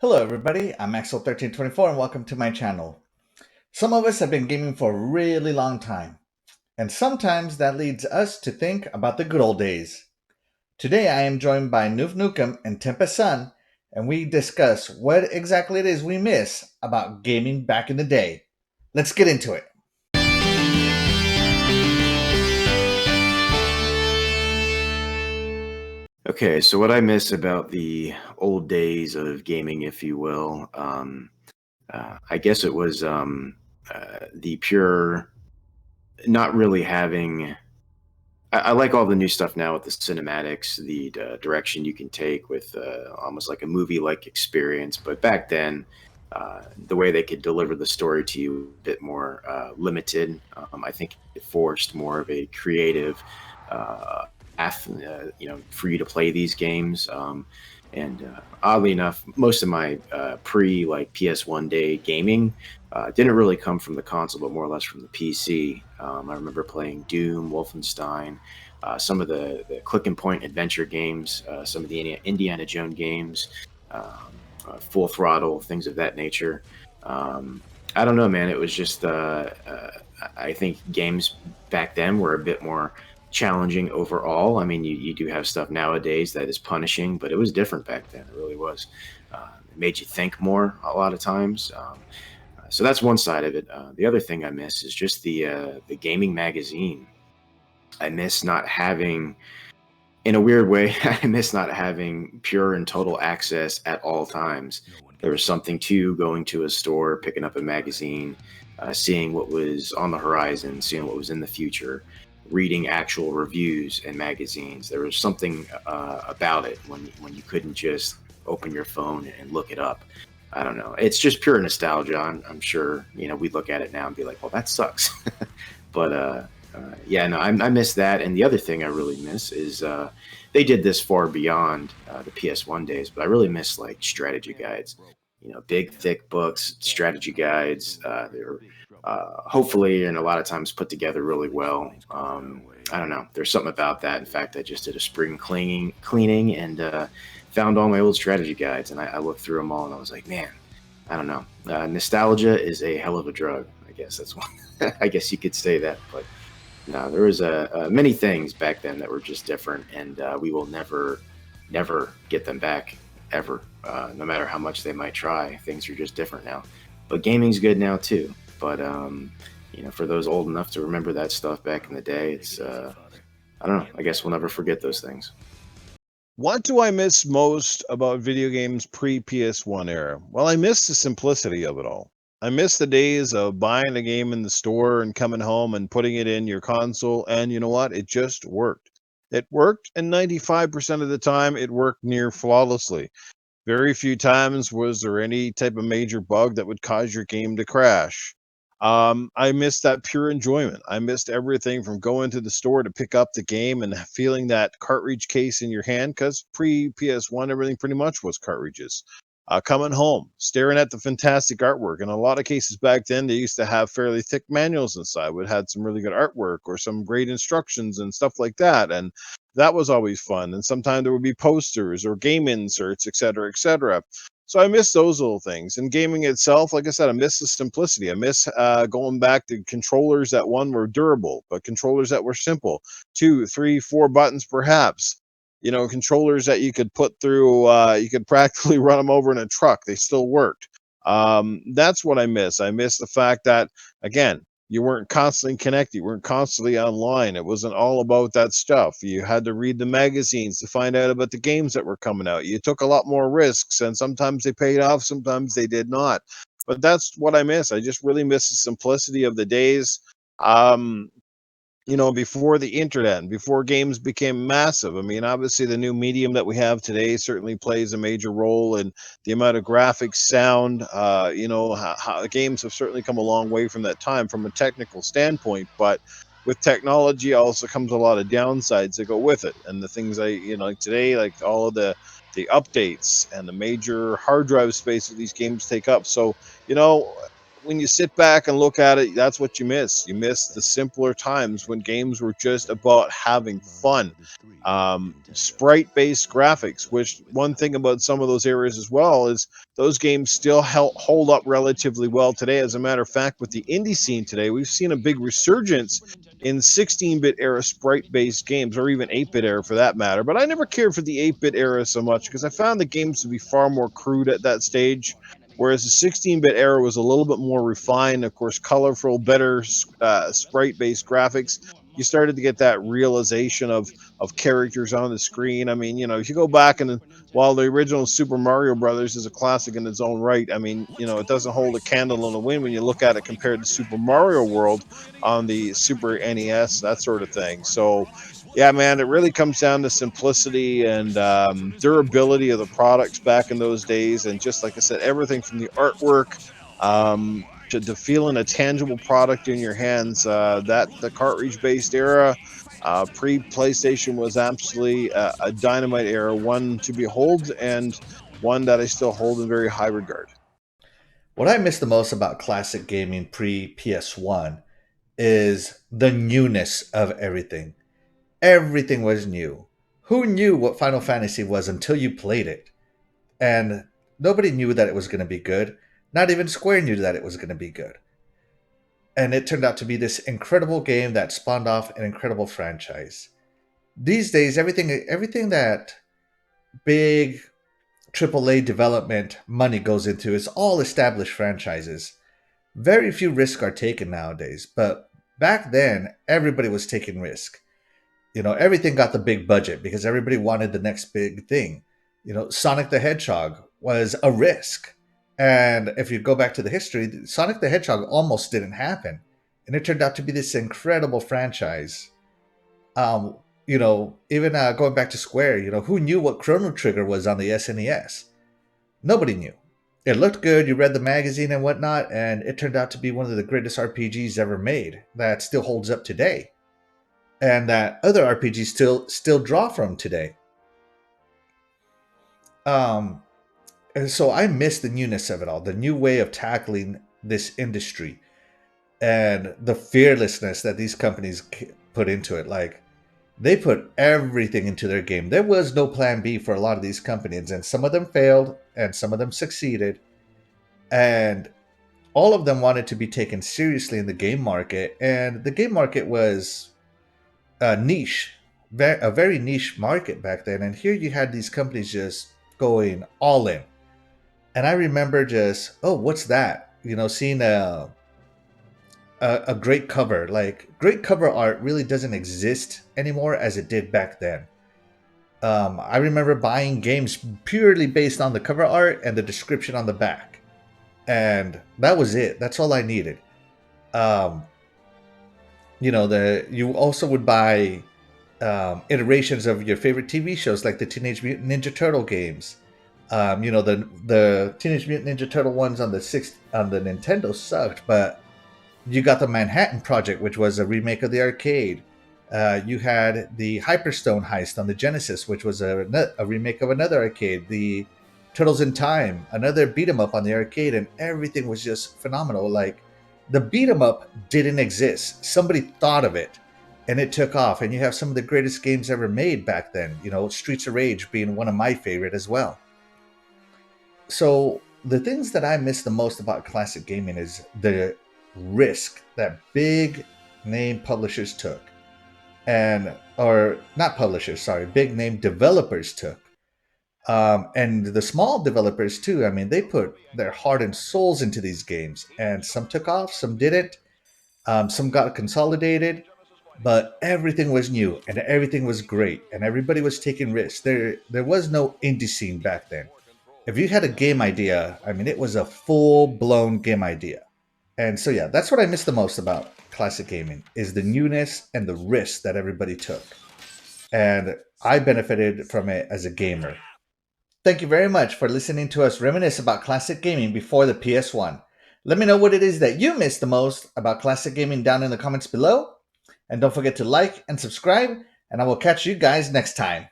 Hello everybody, I'm Maxwell1324 and welcome to my channel. Some of us have been gaming for a really long time, and sometimes that leads us to think about the good old days. Today I am joined by Newf Nukem and Tempest Sun, and we discuss what exactly it is we miss about gaming back in the day. Let's get into it. Okay, so what I miss about the old days of gaming, if you will, I guess it was the pure not really having. I like all the new stuff now with the cinematics, the direction you can take with almost like a movie-like experience. But back then, the way they could deliver the story to you a bit more limited. I think it forced more of a creative path, for you to play these games. And oddly enough, most of my pre like PS1 day gaming didn't really come from the console, but more or less from the PC. I remember playing Doom, Wolfenstein, some of the click and point adventure games, some of the Indiana Jones games, Full Throttle, things of that nature. I don't know, man. It was just I think games back then were a bit more challenging overall. I mean, you do have stuff nowadays that is punishing, but it was different back then. It really was. It made you think more a lot of times. So that's one side of it. The other thing I miss is just the gaming magazine. I miss not having, in a weird way, I miss not having pure and total access at all times. There was something to going to a store, picking up a magazine, seeing what was on the horizon, seeing what was in the future, reading actual reviews and magazines. There was something about it when you couldn't just open your phone and look it up. I don't know. It's just pure nostalgia. I'm sure we look at it now and be like, well, that sucks. But yeah, no, I miss that. And the other thing I really miss is they did this far beyond the PS1 days, but I really miss like strategy guides. Big, thick books, strategy guides. They're hopefully and a lot of times put together really well. I don't know. There's something about that. In fact, I just did a spring cleaning and found all my old strategy guides, and I looked through them all, and I was like, man, I don't know. Nostalgia is a hell of a drug. I guess that's one. I guess you could say that, but no, there was many things back then that were just different, and we will never get them back ever. No matter how much they might try, things are just different now. But gaming's good now too. But for those old enough to remember that stuff back in the day, it's I don't know. I guess we'll never forget those things. What do I miss most about video games pre-PS1 era? Well, I miss the simplicity of it all. I miss the days of buying a game in the store and coming home and putting it in your console, and you know what? It just worked. It worked, and 95% of the time, it worked near flawlessly. Very few times was there any type of major bug that would cause your game to crash. I missed that pure enjoyment. I missed everything from going to the store to pick up the game and feeling that cartridge case in your hand because pre PS1, everything pretty much was cartridges. Coming home, staring at the fantastic artwork. In a lot of cases back then, they used to have fairly thick manuals inside, would had some really good artwork or some great instructions and stuff like that. And that was always fun. And sometimes there would be posters or game inserts, etc., etc. So I miss those little things. And gaming itself, like I said, I miss the simplicity. I miss going back to controllers that one were durable, but controllers that were simple, two, three, four buttons perhaps. Controllers that you could put through, you could practically run them over in a truck. They still worked. That's what I miss. I miss the fact that, again, you weren't constantly connected. You weren't constantly online. It wasn't all about that stuff. You had to read the magazines to find out about the games that were coming out. You took a lot more risks, and sometimes they paid off, sometimes they did not. But that's what I miss. I just really miss the simplicity of the days. Um, before the internet and before games became massive. I mean, obviously, the new medium that we have today certainly plays a major role in the amount of graphics, sound. How games have certainly come a long way from that time from a technical standpoint, but with technology also comes a lot of downsides that go with it. And the things like today, like all of the updates and the major hard drive space that these games take up. So, you know, when you sit back and look at it, that's what you miss. You miss the simpler times when games were just about having fun. Sprite-based graphics, which one thing about some of those areas as well is those games still hold up relatively well today. As a matter of fact, with the indie scene today, we've seen a big resurgence in 16-bit era sprite-based games, or even 8-bit era for that matter. But I never cared for the 8-bit era so much because I found the games to be far more crude at that stage. Whereas the 16-bit era was a little bit more refined, of course, colorful, better sprite-based graphics. You started to get that realization of characters on the screen. I mean, if you go back and while the original Super Mario Brothers is a classic in its own right, I mean, it doesn't hold a candle in the wind when you look at it compared to Super Mario World on the Super NES, that sort of thing. So, yeah, man, it really comes down to simplicity and durability of the products back in those days. And just like I said, everything from the artwork to feeling a tangible product in your hands. That the cartridge based era, pre PlayStation, was absolutely a dynamite era, one to behold and one that I still hold in very high regard. What I miss the most about classic gaming pre PS1 is the newness of everything. Everything was new. Who knew what Final Fantasy was until you played it? And nobody knew that it was going to be good. Not even Square knew that it was going to be good. And it turned out to be this incredible game that spawned off an incredible franchise. These days, everything that big AAA development money goes into is all established franchises. Very few risks are taken nowadays, but back then, everybody was taking risk. Everything got the big budget because everybody wanted the next big thing. Sonic the Hedgehog was a risk. And if you go back to the history, Sonic the Hedgehog almost didn't happen. And it turned out to be this incredible franchise. Even going back to Square, who knew what Chrono Trigger was on the SNES? Nobody knew. It looked good, you read the magazine and whatnot, and it turned out to be one of the greatest RPGs ever made that still holds up today. And that other RPGs still draw from today. And so I miss the newness of it all, the new way of tackling this industry, and the fearlessness that these companies put into it. Like, they put everything into their game. There was no plan B for a lot of these companies, and some of them failed, and some of them succeeded. And all of them wanted to be taken seriously in the game market, and the game market was a very niche market back then. And here you had these companies just going all in. And I remember just, oh, what's that? Seeing a great cover. Like, great cover art really doesn't exist anymore as it did back then. I remember buying games purely based on the cover art and the description on the back. And that was it. That's all I needed. You also would buy iterations of your favorite TV shows, like the Teenage Mutant Ninja Turtle games. The Teenage Mutant Ninja Turtle ones on the Nintendo sucked, but you got the Manhattan Project, which was a remake of the arcade. You had the Hyperstone Heist on the Genesis, which was a remake of another arcade. The Turtles in Time, another beat 'em up on the arcade, and everything was just phenomenal. Like, the beat 'em up didn't exist. Somebody thought of it, and it took off. And you have some of the greatest games ever made back then. Streets of Rage being one of my favorite as well. So the things that I miss the most about classic gaming is the risk that big name publishers took, or not publishers, sorry, big name developers took. And the small developers too. I mean, they put their heart and souls into these games, and some took off, some didn't. Some got consolidated, but everything was new and everything was great, and everybody was taking risks. There was no indie scene back then. If you had a game idea, I mean, it was a full-blown game idea. And so, yeah, that's what I miss the most about classic gaming, is the newness and the risks that everybody took. And I benefited from it as a gamer. Thank you very much for listening to us reminisce about classic gaming before the PS1. Let me know what it is that you miss the most about classic gaming down in the comments below. And don't forget to like and subscribe, and I will catch you guys next time.